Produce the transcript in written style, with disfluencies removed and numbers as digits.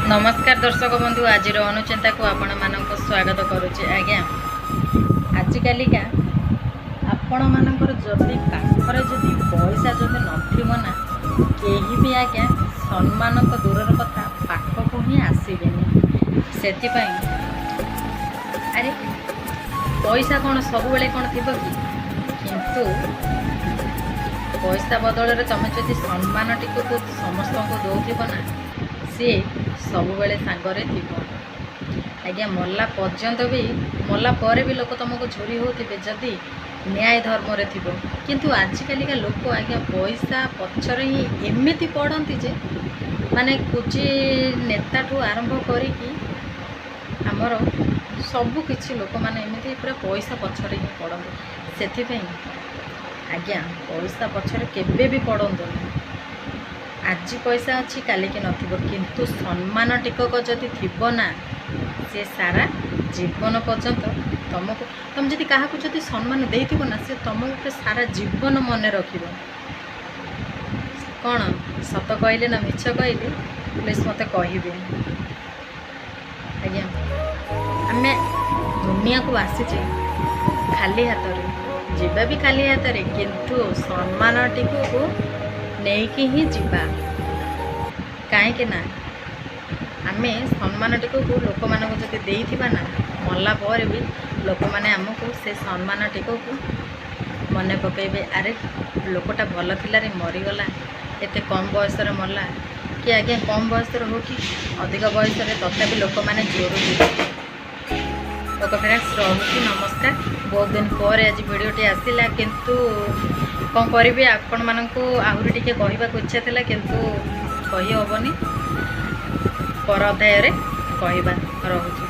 नमस्कार दर्शक बंधु आज अनुचिंता को आपण मानक स्वागत करुचे। आज्ञा आजिकालिका आपण मानकर जदि पाखरे जदि पैसा जदि नथिबो ना केही भी आज्ञा सम्मान तो दूरर कथा पाखक ही आसबेनि। से अरे पैसा कौन सब बेले कौन थी कि किंतु पैसा बदल तुम जदि सम्मान टी समस्त को दौथब ना सी सब बेले सांगरे थी। आज्ञा मरला पर्यंत भी मरला पर भी लोक तुमको झोरी होते जदि न्याय धर्म रे थी। किंतु आजिकालिका लोक आज्ञा पैसा पछरे ही एमती पड़ती जे माने कुछ नेता ठू आरंभ करी आमर सबु किछि लोक माने एमती पूरा पैसा पछरे ही पड़ते। से आज्ञा पैसा पछरे केबे भी पड़तु। आज पैसा अच्छी काली की नथिबो किंतु सम्मान टिकक जदि थिबो ना से सारा जीवन पर्यंत तुमको तुम जदि क्या जदि सम्मान देथिबो ना से तुमको सारा जीवन मन रखिबो। कौन सत कहले ना मिछ कहले प्लीज मते कहबे। आज्ञा आमे दुनिया को आसीचे खाली हाथ रे जीवा भी खाली हाथ रे किंतु सम्मान टिकू नहीं ही जीवा कहीं ना आमे सम्मान टी लोक मान जब देथिबा ना मरला पर भी लोक मैंने आमको से सम्मान टी मन पकेबे। अरे लोकटा भल थिला रे मरीगला एते कम बयस मरला कि आज्ञा कम बयस हो कि अधिक बयस तथापि लोक मैंने जोर ओके फ्रेंड्स रहुची नमस्कार। बहुत दिन पर आज वीडियोटी आसला किंतु कौन करी आपण मानू आहरी टे कहवाक इच्छा था किंतु कही हेनी पर अध्याय कहवा रहुची।